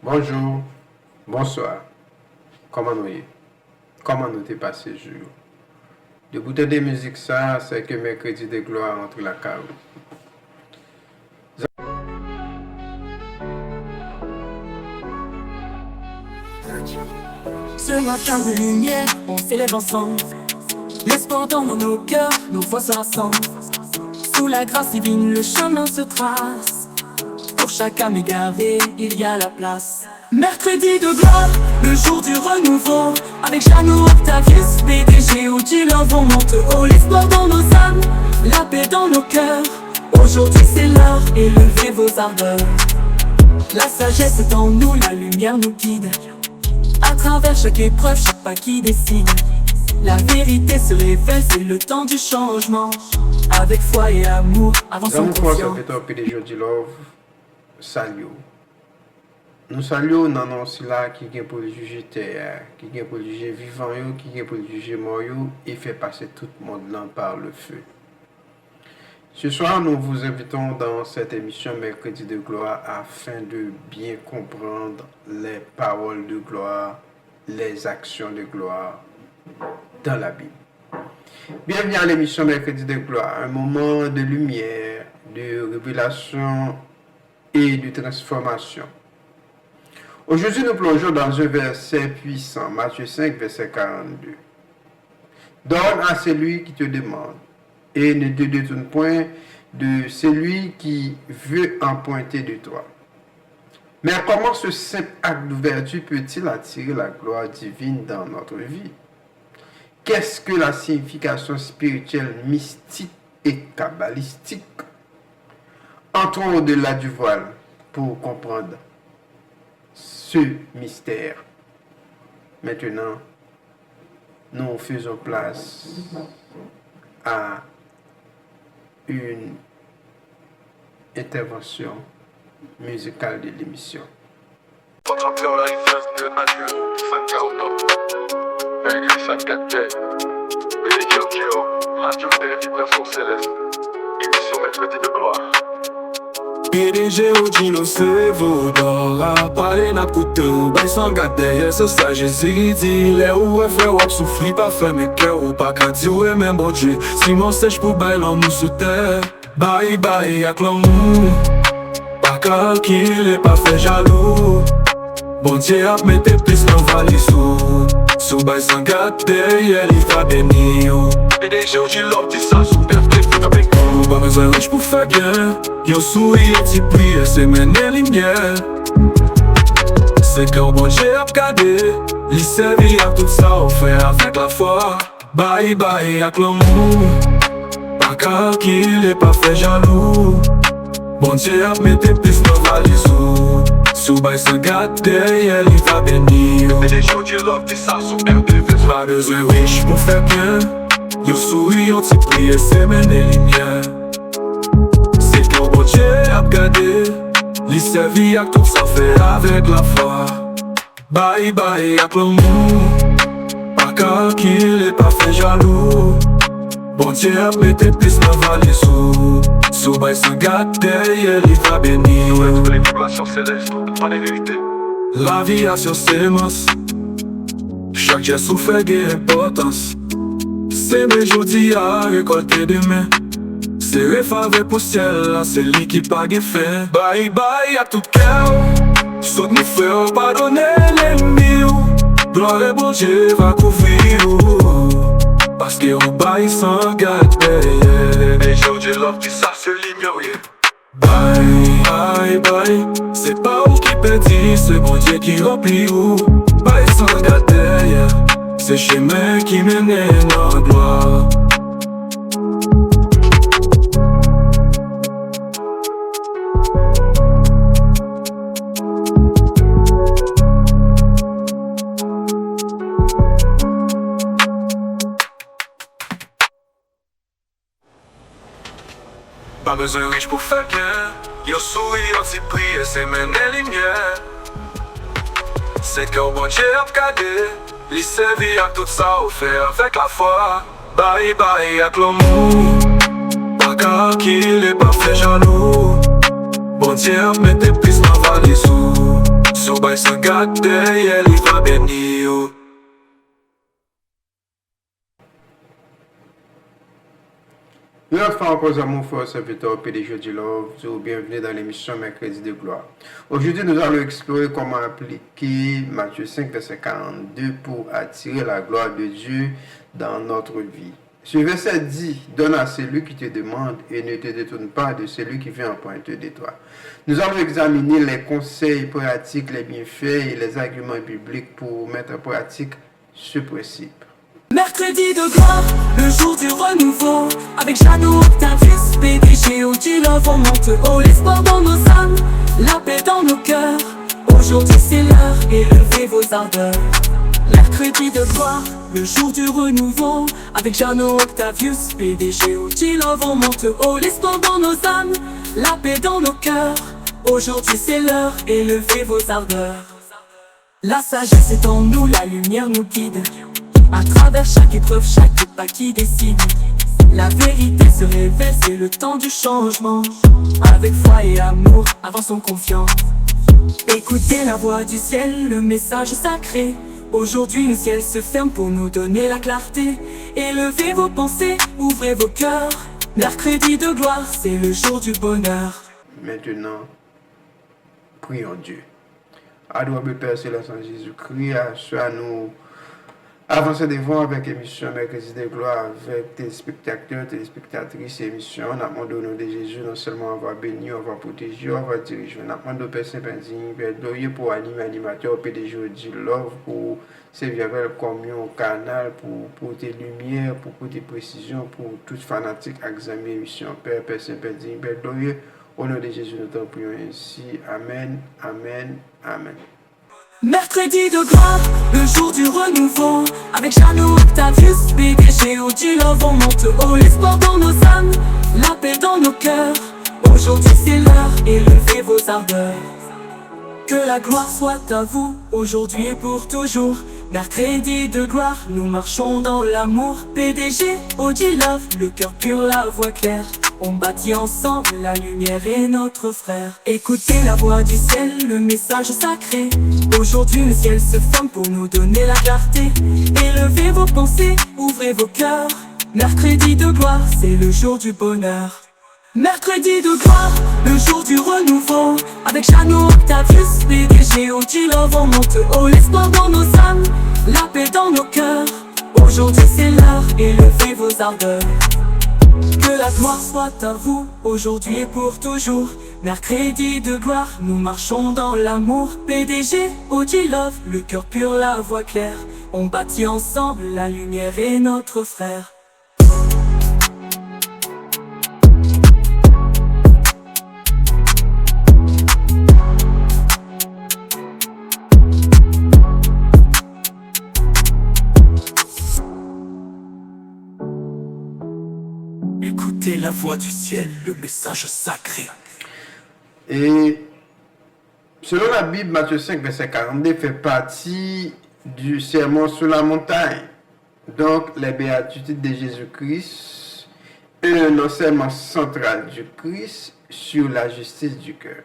Bonjour, bonsoir. Comment nous y? Comment nous t'es passé jour? De goûter des musiques ça, c'est que mercredi de gloire entre la carreau. Ce matin de lumière, on s'élève ensemble. L'espoir dans nos cœurs, nos voix se rassemblent. Sous la grâce divine, le chemin se trace. Pour chaque âme égarée, il y a la place. Mercredi de gloire, le jour du renouveau. Avec Jeannot, Octavius, BDG ou dealer vont monter haut. L'espoir dans nos âmes, la paix dans nos cœurs. Aujourd'hui c'est l'heure, élevez vos ardeurs. La sagesse est en nous, la lumière nous guide. À travers chaque épreuve, chaque pas qui décide. La vérité se révèle, c'est le temps du changement. Avec foi et amour, avançons conscients. Salut. Nous saluons dans nos là qui vient pour le juger terre, qui vient pour le juger vivant, qui vient pour le juger mort et fait passer tout le monde là par le feu. Ce soir, nous vous invitons dans cette émission Mercredi de gloire afin de bien comprendre les paroles de gloire, les actions de gloire dans la Bible. Bienvenue à l'émission Mercredi de gloire, un moment de lumière, de révélation et de transformation. Aujourd'hui, nous plongeons dans un verset puissant, Matthieu 5, verset 42. Donne à celui qui te demande, et ne te détourne point de celui qui veut emprunter de toi. Mais comment ce simple acte d'ouverture peut-il attirer la gloire divine dans notre vie? Qu'est-ce que la signification spirituelle, mystique et kabbalistique? Entrons au-delà du voile pour comprendre ce mystère. Maintenant, nous faisons place à une intervention musicale de l'émission. Votre cœur la richesse de Mathieu 549. Mercredi 54. Radio des vibrations célestes. Émission Mercredi de gloire. PDG ou Dino se vodora. Pare na couteau, bay sans garder. C'est ça Jésus dit. Les ou frère ou souffri pas fait mes cœurs ou pas qu'à dire ouais même bon Dieu. Si mon sèche pour bay l'amour sous terre. Bye bye avec l'amour. Pas calculé, pas fait jaloux. Bon Dieu a mette plus dans valise. Sous bay sans garder, il va bénir. PDG ou Dino dit ça super fait avec nous. Pas besoin riche pour faire bien. Yo souris et ti prier, c'est mener lumière. C'est que bon Dieu a regardé. Li servi à tout ça, on fait avec la foi. Bye bye avec l'amour. Pas calculé, pas fait jaloux. Bon Dieu a mette plus dans valise. Sous bail sans gâter, il va bénir. PDG ou Dino dit ça super fait. Pas besoin riche pour faire bien. Yo souris et ti prier, c'est mener lumière. Bon Dieu a regardé, li servi à tout ça fait avec la foi. Bye bye avec l'amour, pas calculé, pas fait jaloux. Bon Dieu a mette plus dans valise. Sous bail sans gâter, il va bénir. Nous êtes les vibrations célestes, pas les vérités. La vie a sur ses masses. Chaque geste souffre gain importance. C'est mes jours à récolter demain. C'est refave pour ciel, là c'est lui qui pas fait. Bye bye à tout cœur. Saute nous frères, pardonnez l'ennemi. Gloire et bon Dieu va couvrir. Parce que on baille sans garder. PDG ou Dino dit ça c'est l'ignoré. Bye bye bye. C'est pas où qui pétit, c'est bon Dieu qui remplit. Baille sans garder. C'est chemin qui mène dans la gloire. Pas besoin riche pour faire bien. Yo souris, on s'y prie, c'est mener lumière. C'est que bon Dieu a regardé. Li servi à tout ça, on fait avec la foi. Bye bye avec l'amour. Pas calculé, pas fait jaloux. Bon Dieu a mette plus dans valise. sou bay sans gade, elle y va béni yo. Une autre fois encore, amour, frère, serviteur, PDG de Love, bienvenue dans l'émission Mercredi de Gloire. Aujourd'hui, nous allons explorer comment appliquer Matthieu 5, verset 42 pour attirer la gloire de Dieu dans notre vie. Ce verset dit, donne à celui qui te demande et ne te détourne pas de celui qui vient en pointe de toi. Nous allons examiner les conseils pratiques, les bienfaits et les arguments bibliques pour mettre en pratique ce principe. Mercredi de gloire, le jour du renouveau. Avec Jeannot, Octavius, PDG, OG Love, on monte haut. L'espoir dans nos âmes, la paix dans nos cœurs. Aujourd'hui c'est l'heure, élevez vos ardeurs. Mercredi de gloire, le jour du renouveau. Avec Jeannot, Octavius, PDG, OG Love, on monte haut. L'espoir dans nos âmes, la paix dans nos cœurs. Aujourd'hui c'est l'heure, élevez vos ardeurs. La sagesse est en nous, la lumière nous guide. À travers chaque épreuve, chaque pas qui décide. La vérité se révèle, c'est le temps du changement. Avec foi et amour, avançons confiants. Écoutez la voix du ciel, le message sacré. Aujourd'hui le ciel se ferme pour nous donner la clarté. Élevez vos pensées, ouvrez vos cœurs. Mercredi de gloire, c'est le jour du bonheur. Maintenant, prions Dieu. Adorable Père Céleste en Jésus-Christ, à nous avancer devant avec l'émission Mercredi de Gloire, avec téléspectateurs, téléspectatrices, émission. On a demandé au nom de Jésus, non seulement on va bénir, on va protéger, on va diriger. On a demandé au Père Saint-Pédine, Père Dorier pour animer animateur, PDG OG Love, pour servir avec communion au canal, pour porter lumière, pour porter précision, pour tous fanatiques à examiner l'émission. Père Saint-Pédine, Père Dorier, au nom de Jésus, nous t'en prions ainsi. Amen, amen, amen. Mercredi de gloire, le jour du renouveau. Avec Jeannot, Octavius, PDG, OG Love, on monte haut. L'espoir dans nos âmes, la paix dans nos cœurs. Aujourd'hui c'est l'heure, élevez vos ardeurs. Que la gloire soit à vous, aujourd'hui et pour toujours. Mercredi de gloire, nous marchons dans l'amour. PDG, OG Love, le cœur pur, la voix claire. On bâtit ensemble, la lumière est notre frère. Écoutez la voix du ciel, le message sacré. Aujourd'hui le ciel se ferme pour nous donner la clarté. Élevez vos pensées, ouvrez vos cœurs. Mercredi de gloire, c'est le jour du bonheur. Mercredi de gloire, le jour du renouveau. Avec Jeannot, Octavius, PDG, OG Love, on monte haut. L'espoir dans nos âmes, la paix dans nos cœurs. Aujourd'hui c'est l'heure, élevez vos ardeurs. Que la gloire soit à vous, aujourd'hui et pour toujours. Mercredi de gloire, nous marchons dans l'amour. PDG, OG Love, le cœur pur, la voix claire. On bâtit ensemble, la lumière est notre frère. Écoutez la voix du ciel, le message sacré. Et selon la Bible, Matthieu 5, verset 42 fait partie du sermon sur la montagne. Donc, les béatitudes de Jésus-Christ et un enseignement central du Christ sur la justice du cœur.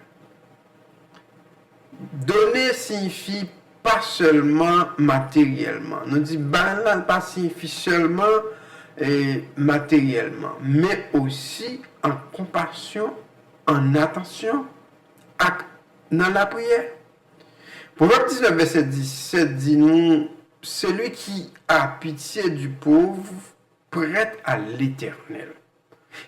Donner signifie pas seulement matériellement. Nous dit banal pas signifie seulement matériellement, mais aussi en compassion, en attention, dans la prière. Proverbe 19, verset 17 dit nous, celui qui a pitié du pauvre prête à l'Éternel.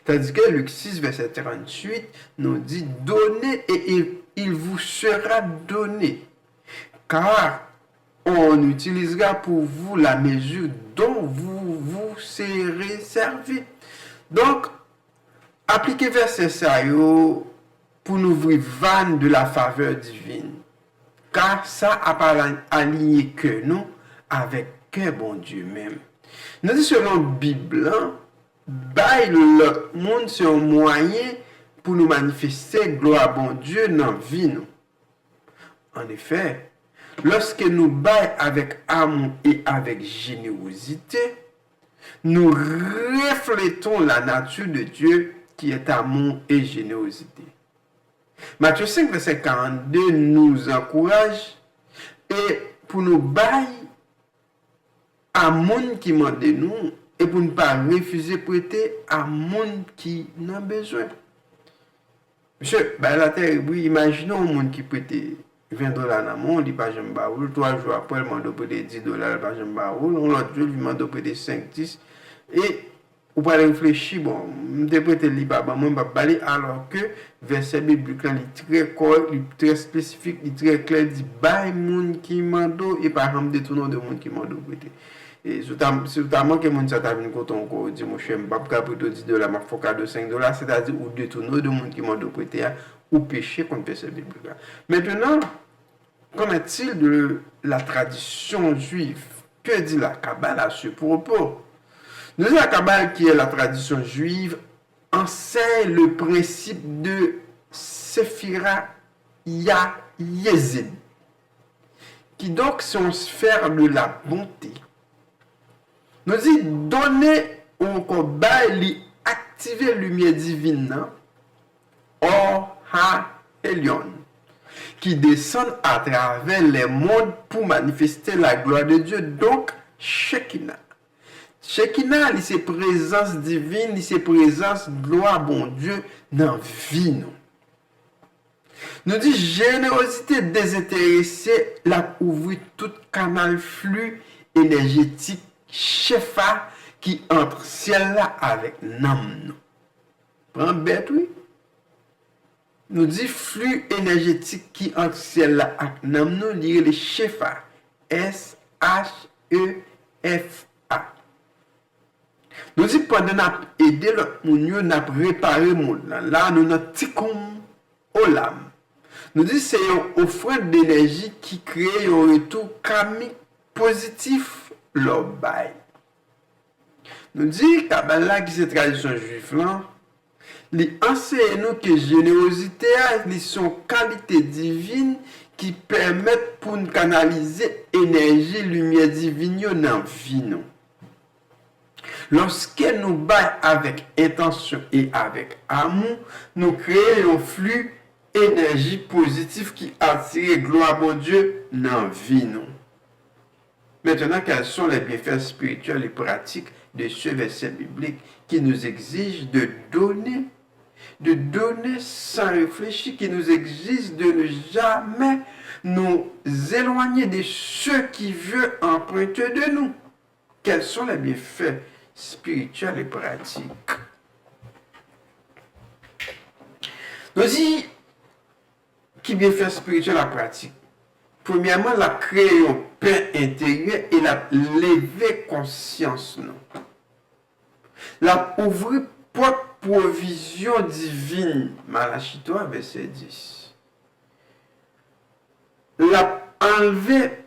Tandis que Luc 6, verset 38 nous dit, donnez et il vous sera donné, car on utilisera pour vous la mesure dont vous vous serez servi. Donc, appliquez verset ça pour nous ouvrir vanne de la faveur divine. Car ça n'a pas aligné que nous avec que bon Dieu même. Nous dit selon la Bible, bail le monde c'est un moyen pour nous manifester gloire bon Dieu dans la vie nous. En effet, lorsque nous baillons avec amour et avec générosité, nous reflétons la nature de Dieu qui est amour et générosité. Matthieu 5, verset 42 nous encourage et pour nous bailler à monde qui mande nous et pour ne pas refuser prêter à monde qui n'a besoin. Monsieur, bah la terre, oui, imaginons un monde qui prête $20 dans le monde, il pas jamais baoul, 3 jours après, il demande prêter $10, il pas jamais baoul, l'autre jour, il demande prêter 5, 10, et ou pas réfléchir, bon, je prêter li pas, moi, je pas aller, alors que verset biblique, il est très correct, il est très spécifique, il est très clair, il dit, bah, monde qui mando, et par exemple, détournant de monde qui mando prêter. Et notamment que mon t'a venu quand on dit mon cher pas prêter $10 m'a faut de $5 c'est-à-dire ou détourner de monde qui m'a prêté ou pécher contre verset biblique. Maintenant, qu'en est-il de la tradition juive? Que dit la Kabbale à ce propos? Nous disons la Kabbale qui est la tradition juive enseigne le principe de Sephira Yezid qui donc sont sphère de la bonté. Nous dit donner au combat li activer lumière divine or ha Elion qui descend à travers les mondes pour manifester la gloire de Dieu, donc Shekinah. Shekinah, c'est présence divine, c'est présence gloire bon Dieu dans vie nous. Nous dit générosité désintéressée la ouvrir tout canal flux énergétique Shefa qui entre ciel là avec nam nous. Prends bête oui. Nous dit flux énergétique qui entre ciel là avec nam nous lié le Shefa. S-H-E-F-A. Nous dit pendant n'a aider le moun n'a préparé monde là nous notre tikum olam. Nous dit c'est une offrande d'énergie qui crée un retour karmique positif l'obay. Nous dit Kabbalah qui c'est tradition juive là, li enseigne nous que générosité a son qualité divine qui permettent pour nous canaliser énergie lumière divine dans vie nous. Lorsque nous baillons avec intention et avec amour, nous créons un flux énergie positive qui attire gloire à Dieu dans vie nous. Maintenant, quels sont les bienfaits spirituels et pratiques de ce verset biblique qui nous exige de donner sans réfléchir, qui nous exige de ne jamais nous éloigner de ceux qui veulent emprunter de nous. Quels sont les bienfaits spirituels et pratiques? Nous dit qui bienfaits spirituels et pratiques? Premièrement, la créer un paix intérieur et la lever conscience nous. La ouvrir propre provision divine. Malachie 3, verset 10. La enlever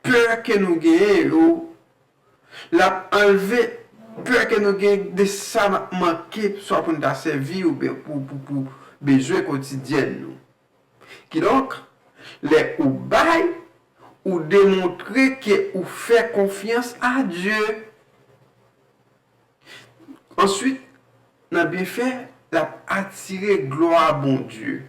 peur que nous gagnons. La enlever peur que nous gagnons de ça manquer, soit pour nous servir ou pour besoin quotidien nous. Qui donc, les ou bail ou démontrer que ou fait confiance à Dieu. Ensuite, on a bien fait la attirer gloire à bon Dieu.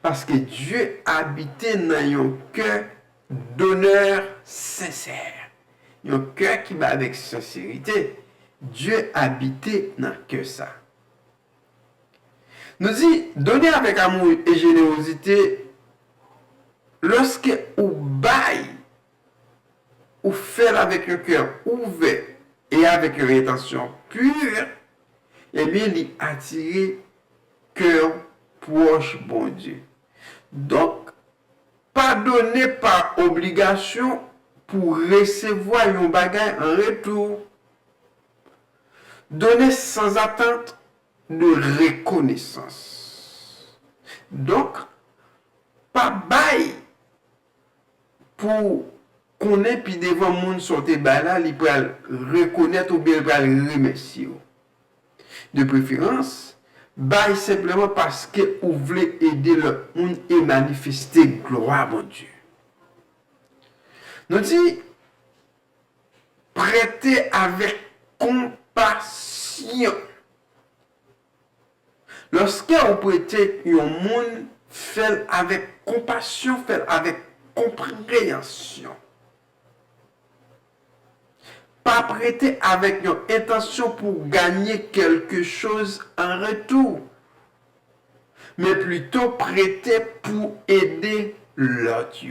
Parce que Dieu habitait dans un cœur d'honneur sincère. Un cœur qui va avec sincérité. Dieu habitait dans que ça. Nous dit, donner avec amour et générosité, lorsque ou baille, ou fait avec un cœur ouvert et avec une intention pure, eh bien, il attire cœur proche bon Dieu. Donc, pas donner par obligation pour recevoir un bagage en retour. Donner sans attente de reconnaissance. Donc, pas bail pour qu'on ait puis devant le monde sortir là, il peut reconnaître ou bien il peut remercier. De préférence, bail simplement parce que vous voulez aider le monde et manifester gloire à mon Dieu. Nous dit, prêtez avec compassion. Lorsque vous prêtez un monde, fait avec compassion, fait avec compréhension. Pas prêter avec une intention pour gagner quelque chose en retour, mais plutôt prêter pour aider l'autre.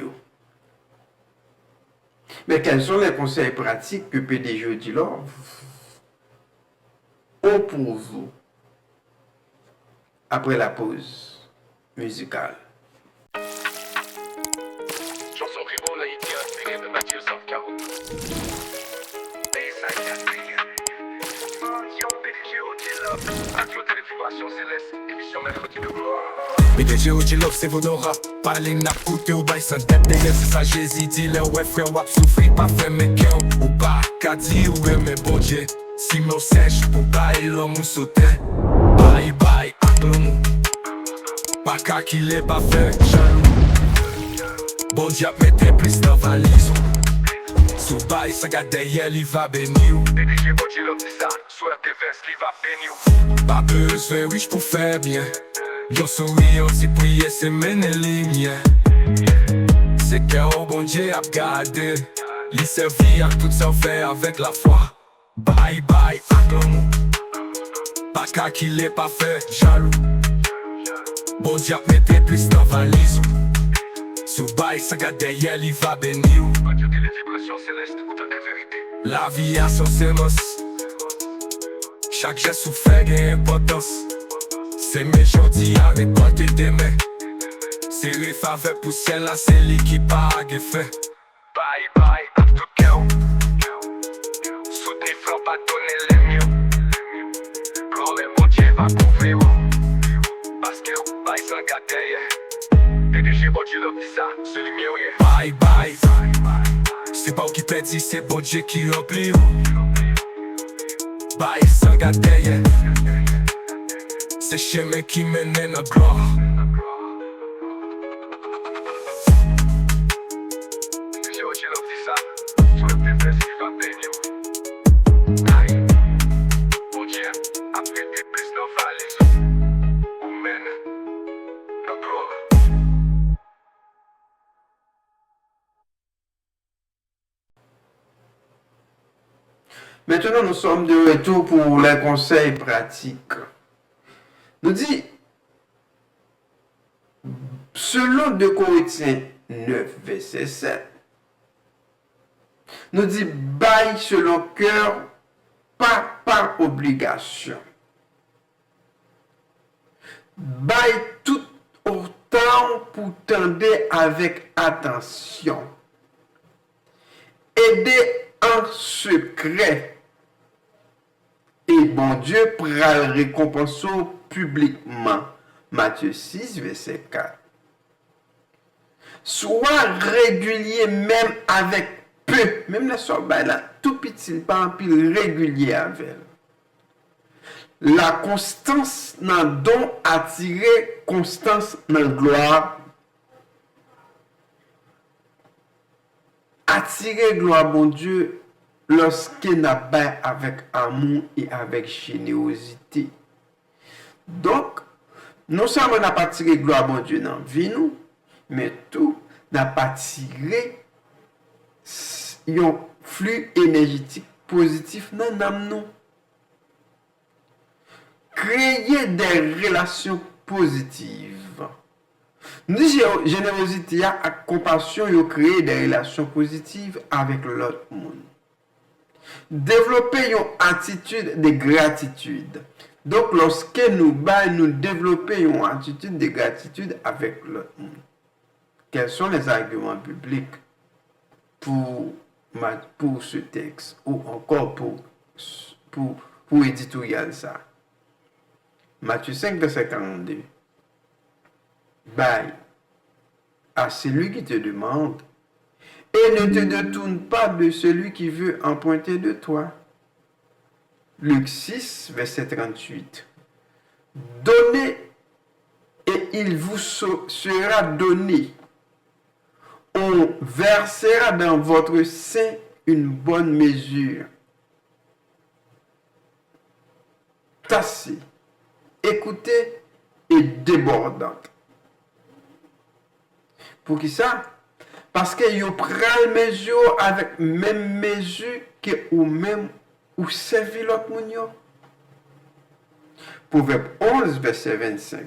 Mais quels sont les conseils pratiques que PDG dit là ont pour vous après la pause musicale? Chanson Ribo, là, il dit inspiré de Mathieu Savcaro. PDG ou di love se vou nou rap Pale nap koute ou bay san det Deye se sa jezi di le we fre wap soufri Pa fe me ken ou pa ka di ou eme bodje Si me ou sej pou bay l'om ou sote Bay bay ak l'om Pa ka ki le pa fe jalou Bodje ap mette plis nan valiz Sou bay sa gade ye li va beni ou PDG Bodje love di sa, sou te vers li va beni ou Pa bezwen wich pou fe bien Yo souri, yo si priye se mene linye Se ke ou bon Dieu ap gade Li servi ak tout sa ou fe avek la foi Bye bye ak l'amou Pa ka ki le pa fe jalou Bon Dieu ap mette plis nan valizou Sou bay sa gade ye li va beni ou Radio de les vibrations célestes, tant de vérité La vie a son semos Chak geste sou fe gen importans Se me jodi a rekolte deme Se refave pou sien la se li ki pa age fe Bye bye ak tout kè ou Soutni flan pa donne le mieux Gloire mon Dieu va couvrir ou Paske ou bay san gade ye PDG Bodje love di sa, celui mieux ye Bye bye Se pa ou ki pedi, se bon Dieu ki rempli ou Bye san gade ye Se cheme ki mene nan gloire PDG Bodje love di sa, sou te vers li va beni ou Aïe, mon Dieu, apre te plis nan valiz ou men nan gloire Maintenant, nous sommes de retour pour les conseils pratiques. Nous dit, selon 2 Corinthiens 9, verset 7, nous dit, bail selon cœur, pas par obligation. Bail tout autant pour tendre avec attention. Aider en secret. Et bon Dieu pourra le récompenser publiquement. Matthieu 6, verset 4. Sois régulier même avec peu. Même la soeur là, tout petit, pas un pile régulier avec elle. La constance dans le don attire constance dans la gloire. Attirer gloire, bon Dieu, lorsqu'il n'a pas avec amour et avec générosité. Donc, non seulement n'a pas tiré gloire, bon Dieu, dans la vie, nous, mais tout n'a pas tiré un flux énergétique positif dans l'âme, nous. Créer des relations positives. Nous, générosité et compassion, ils créer des relations positives avec l'autre monde. Développer une attitude de gratitude. Donc, lorsque nous développons une attitude de gratitude avec l'autre monde. Quels sont les arguments bibliques pour ce texte ou encore pour éditorial ça? Matthieu 5, verset 42. Baille à celui qui te demande et ne te détourne pas de celui qui veut emprunter de toi. Luc 6, verset 38. Donnez et il vous sera donné. On versera dans votre sein une bonne mesure. Tassez, écoutez et débordante. Pour qui ça? Parce que yo pral mesure avec même mesure que ou même ou servi l'autre moun yo. Proverbe 11, verset 25.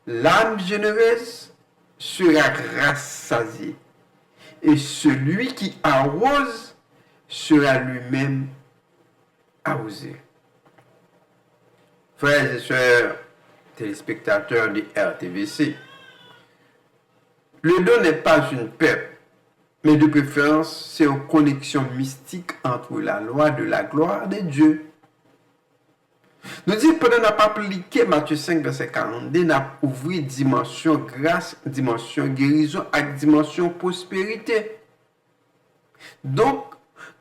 L'âme généreuse sera rassasiée, et celui qui arrose sera lui-même arrosé. Frères et sœurs, téléspectateurs de RTVC, le don n'est pas une perte, mais de préférence, c'est une connexion mystique entre la loi de la gloire de Dieu. Nous disons pendant n'a pas appliqué Matthieu 5, verset 42, n'a ouvert dimension grâce, dimension guérison et dimension prospérité. Donc,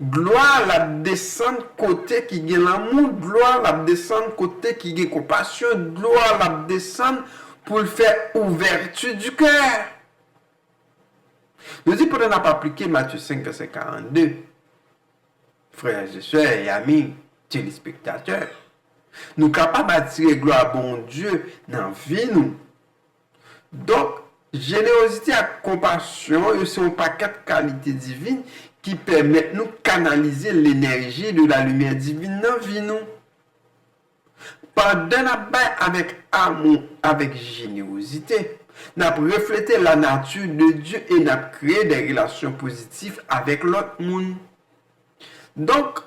gloire la descendre côté qui gagne l'amour, gloire la descendre côté qui gagne compassion, gloire la descendre pour le faire ouverture du cœur. Nous disons pendant n'a pas appliqué Matthieu 5, verset 42, frères et sœurs et amis, téléspectateurs, nous capables d'attirer gloire à bon Dieu dans la vie nous. Donc, générosité et compassion, c'est un paquet de qualités divines qui permettent nous canaliser l'énergie de la lumière divine dans la vie nous. Pendant la bain avec amour, avec générosité, nous avons reflété la nature de Dieu et nous avons créé des relations positives avec l'autre monde. Donc,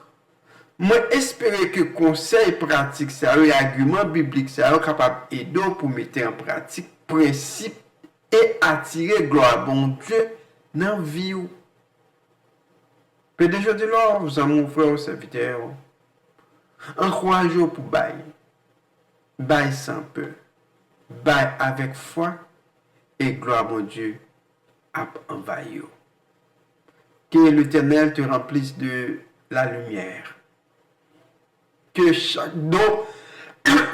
moi, espérer que conseils pratiques, et arguments bibliques, sont capables d'aider pour mettre en pratique principes et attirer gloire à bon Dieu dans la vie. PDG de l'or, vous avez mon frère, serviteur, encouragez pour bailler. Baille sans peur. Baille avec foi et gloire à mon Dieu a envahi. Que l'Éternel te remplisse de la lumière. Que chaque don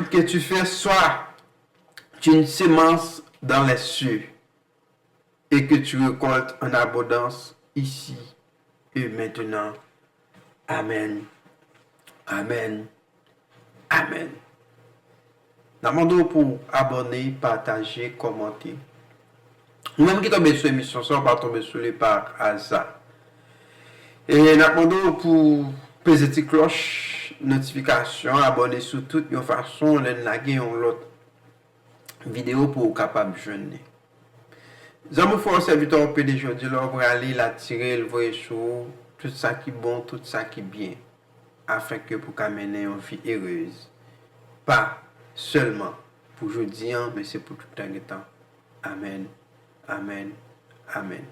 que tu fais soit une semence dans les cieux et que tu récoltes en abondance ici et maintenant. Amen. Amen. Amen. Demandons pour abonner, partager, commenter. Nous-mêmes qui tombons sur l'émission, ça va pas tomber sur les par hasard. Et demandons pour peser cloche, notification, abonner sur toutes les façons, on a l'autre vidéo pour capable de joindre. Nous avons fait un serviteur PDG de l'or pour aller l'attirer, le voir sur tout ça qui est bon, tout ça qui est bien, afin que pour mener une vie heureuse. Pas seulement pour aujourd'hui, mais c'est pour tout le temps. Amen. Amen. Amen.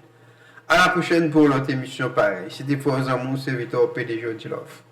À la prochaine pour l'autre émission pareil. C'était Force Amour, serviteur PDG de l'offre.